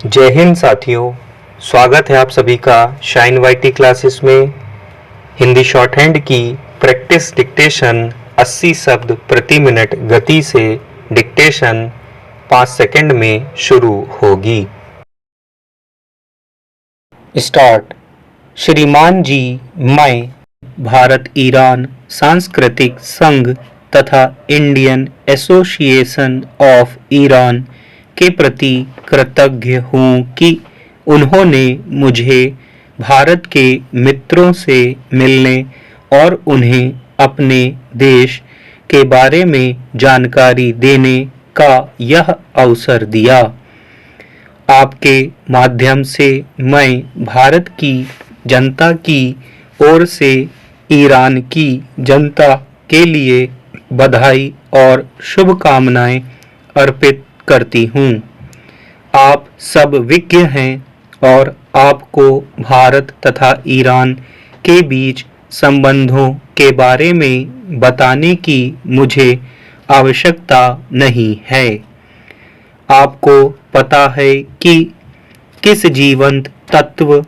जय हिंद साथियों, स्वागत है आप सभी का शाइन वाईटी क्लासेस में। हिंदी शॉर्ट हैंड की प्रैक्टिस डिक्टेशन 80 शब्द प्रति मिनट गति से डिक्टेशन 5 सेकंड में शुरू होगी। स्टार्ट। श्रीमान जी, मैं भारत ईरान सांस्कृतिक संघ तथा इंडियन एसोसिएशन ऑफ ईरान के प्रति कृतज्ञ हूँ कि उन्होंने मुझे भारत के मित्रों से मिलने और उन्हें अपने देश के बारे में जानकारी देने का यह अवसर दिया। आपके माध्यम से मैं भारत की जनता की ओर से ईरान की जनता के लिए बधाई और शुभकामनाएं अर्पित करती हूँ। आप सब विज्ञ हैं और आपको भारत तथा ईरान के बीच संबंधों के बारे में बताने की मुझे आवश्यकता नहीं है। आपको पता है कि किस जीवंत तत्व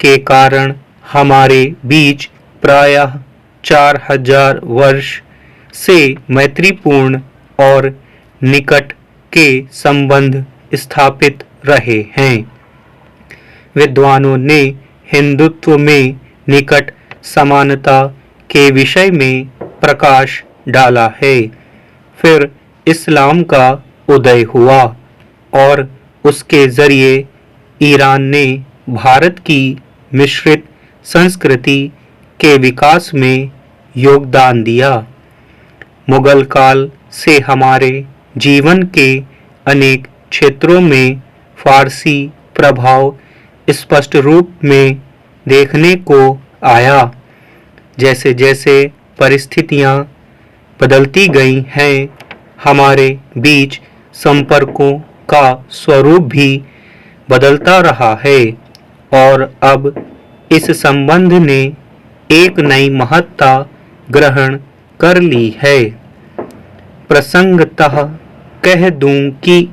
के कारण हमारे बीच प्रायः 4000 वर्ष से मैत्रीपूर्ण और निकट के संबंध स्थापित रहे हैं। विद्वानों ने हिंदुत्व में निकट समानता के विषय में प्रकाश डाला है। फिर इस्लाम का उदय हुआ और उसके जरिए ईरान ने भारत की मिश्रित संस्कृति के विकास में योगदान दिया। मुगल काल से हमारे जीवन के अनेक क्षेत्रों में फारसी प्रभाव स्पष्ट रूप में देखने को आया। जैसे जैसे परिस्थितियां बदलती गई हैं, हमारे बीच संपर्कों का स्वरूप भी बदलता रहा है और अब इस संबंध ने एक नई महत्ता ग्रहण कर ली है। प्रसंगतः कह दूं कि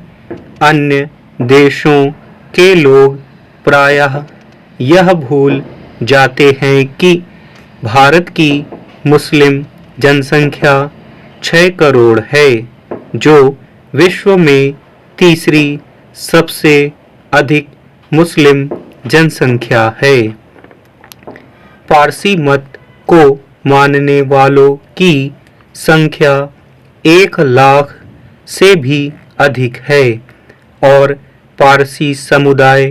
अन्य देशों के लोग प्रायः यह भूल जाते हैं कि भारत की मुस्लिम जनसंख्या 6 करोड़ है, जो विश्व में तीसरी सबसे अधिक मुस्लिम जनसंख्या है। पारसी मत को मानने वालों की संख्या 1 लाख से भी अधिक है और पारसी समुदाय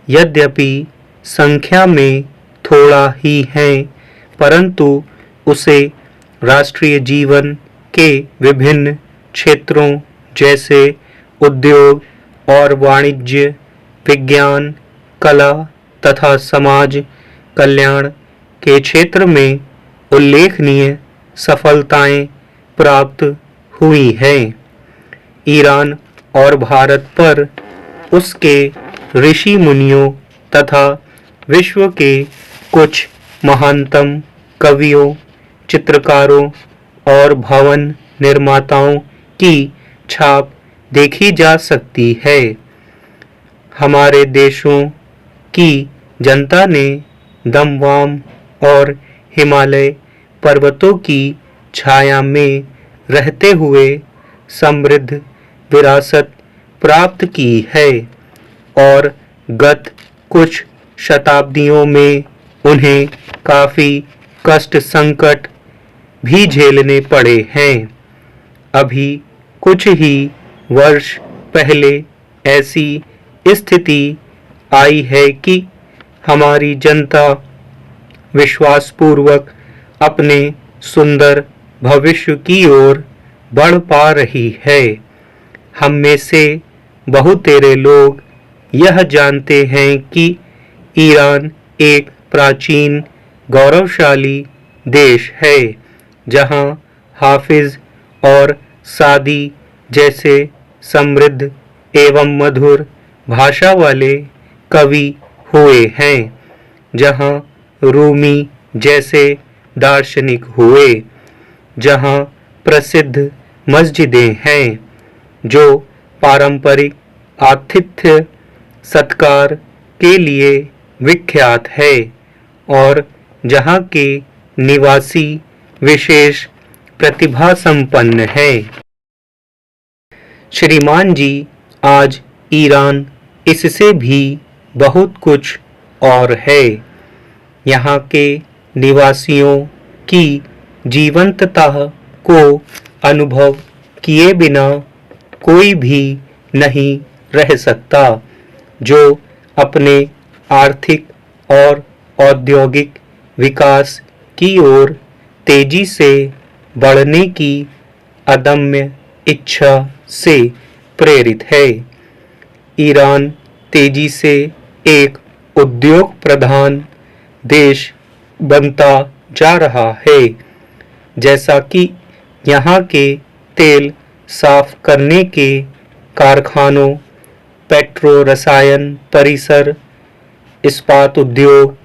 यद्यपि संख्या में थोड़ा ही है, परंतु उसे राष्ट्रीय जीवन के विभिन्न क्षेत्रों जैसे उद्योग और वाणिज्य, विज्ञान, कला तथा समाज कल्याण के क्षेत्र में उल्लेखनीय सफलताएं प्राप्त हुई हैं। ईरान और भारत पर उसके ऋषि मुनियों तथा विश्व के कुछ महानतम कवियों, चित्रकारों और भवन निर्माताओं की छाप देखी जा सकती है। हमारे देशों की जनता ने दमवाम और हिमालय पर्वतों की छाया में रहते हुए समृद्ध विरासत प्राप्त की है और गत कुछ शताब्दियों में उन्हें काफी कष्ट संकट भी झेलने पड़े हैं। अभी कुछ ही वर्ष पहले ऐसी स्थिति आई है कि हमारी जनता विश्वासपूर्वक अपने सुंदर भविष्य की ओर बढ़ पा रही है। हम में से बहुतेरे लोग यह जानते हैं कि ईरान एक प्राचीन गौरवशाली देश है, जहां हाफिज और सादी जैसे समृद्ध एवं मधुर भाषा वाले कवि हुए हैं, जहां रूमी जैसे दार्शनिक हुए, जहां प्रसिद्ध मस्जिदें हैं जो पारंपरिक आतिथ्य सत्कार के लिए विख्यात है और जहाँ के निवासी विशेष प्रतिभा संपन्न है। श्रीमान जी, आज ईरान इससे भी बहुत कुछ और है। यहाँ के निवासियों की जीवंतता को अनुभव किए बिना कोई भी नहीं रह सकता, जो अपने आर्थिक और औद्योगिक विकास की ओर तेजी से बढ़ने की अदम्य इच्छा से प्रेरित है। ईरान तेजी से एक उद्योग प्रधान देश बनता जा रहा है। जैसा कि यहाँ के तेल साफ करने के कारखानों, पेट्रो रसायन परिसर, इस्पात उद्योग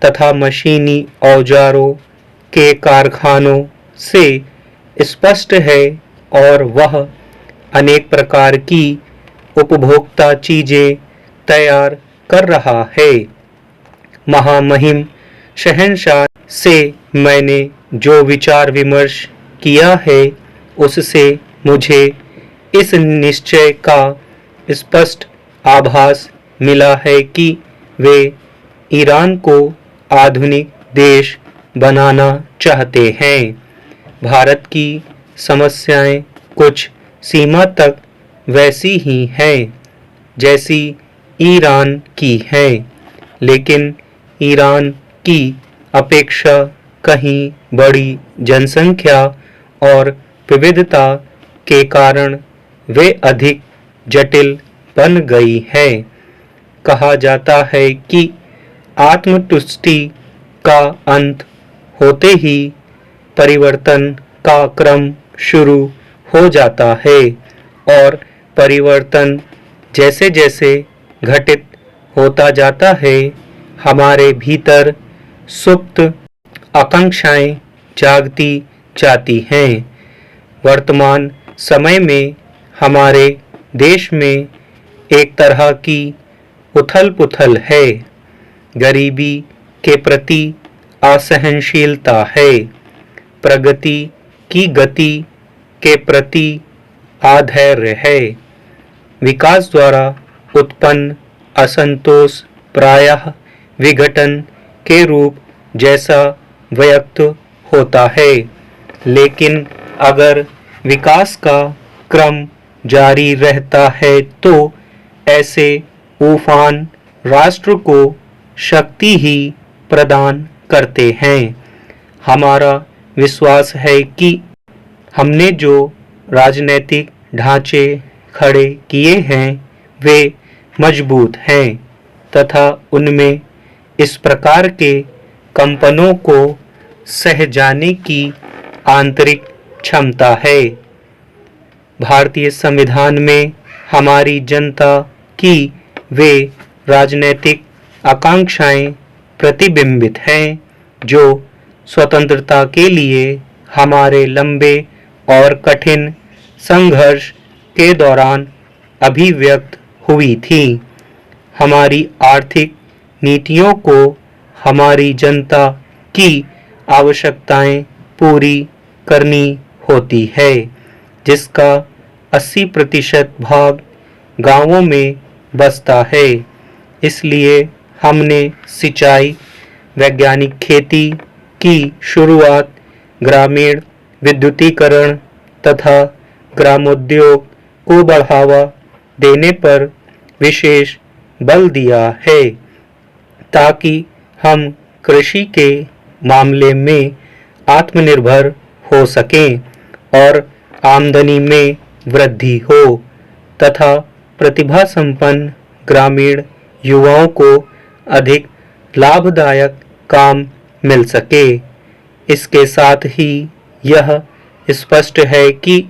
तथा मशीनी औजारों के कारखानों से स्पष्ट है, और वह अनेक प्रकार की उपभोक्ता चीजें तैयार कर रहा है। महामहिम शहंशाह से मैंने जो विचार विमर्श किया है, उससे मुझे इस निश्चय का स्पष्ट आभास मिला है कि वे ईरान को आधुनिक देश बनाना चाहते हैं। भारत की समस्याएं कुछ सीमा तक वैसी ही हैं जैसी ईरान की हैं, लेकिन ईरान की अपेक्षा कहीं बड़ी जनसंख्या और विविधता के कारण वे अधिक जटिल बन गई है। कहा जाता है कि आत्मतुष्टि का अंत होते ही परिवर्तन का क्रम शुरू हो जाता है, और परिवर्तन जैसे जैसे घटित होता जाता है, हमारे भीतर सुप्त आकांक्षाएं जागती जाती हैं। वर्तमान समय में हमारे देश में एक तरह की उथल-पुथल है। गरीबी के प्रति असहनशीलता है, प्रगति की गति के प्रति आधैर्य है। विकास द्वारा उत्पन्न असंतोष प्रायः विघटन के रूप जैसा व्यक्त होता है, लेकिन अगर विकास का क्रम जारी रहता है तो ऐसे तूफान राष्ट्र को शक्ति ही प्रदान करते हैं। हमारा विश्वास है कि हमने जो राजनीतिक ढांचे खड़े किए हैं वे मजबूत हैं तथा उनमें इस प्रकार के कंपनों को सह जाने की आंतरिक क्षमता है। भारतीय संविधान में हमारी जनता की वे राजनीतिक आकांक्षाएं प्रतिबिंबित हैं जो स्वतंत्रता के लिए हमारे लंबे और कठिन संघर्ष के दौरान अभिव्यक्त हुई थी। हमारी आर्थिक नीतियों को हमारी जनता की आवश्यकताएं पूरी करनी होती है, जिसका 80% भाग गांवों में बसता है। इसलिए हमने सिंचाई, वैज्ञानिक खेती की शुरुआत, ग्रामीण विद्युतीकरण तथा ग्रामोद्योग को बढ़ावा देने पर विशेष बल दिया है, ताकि हम कृषि के मामले में आत्मनिर्भर हो सकें और आमदनी में वृद्धि हो तथा प्रतिभा संपन्न ग्रामीण युवाओं को अधिक लाभदायक काम मिल सके। इसके साथ ही यह स्पष्ट है कि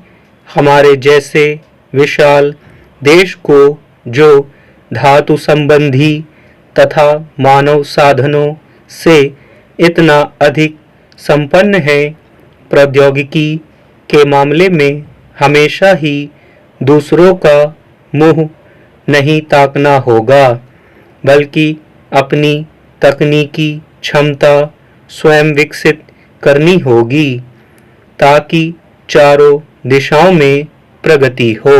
हमारे जैसे विशाल देश को, जो धातु संबंधी तथा मानव साधनों से इतना अधिक संपन्न है, प्रौद्योगिकी के मामले में हमेशा ही दूसरों का मुंह नहीं ताकना होगा, बल्कि अपनी तकनीकी क्षमता स्वयं विकसित करनी होगी ताकि चारों दिशाओं में प्रगति हो।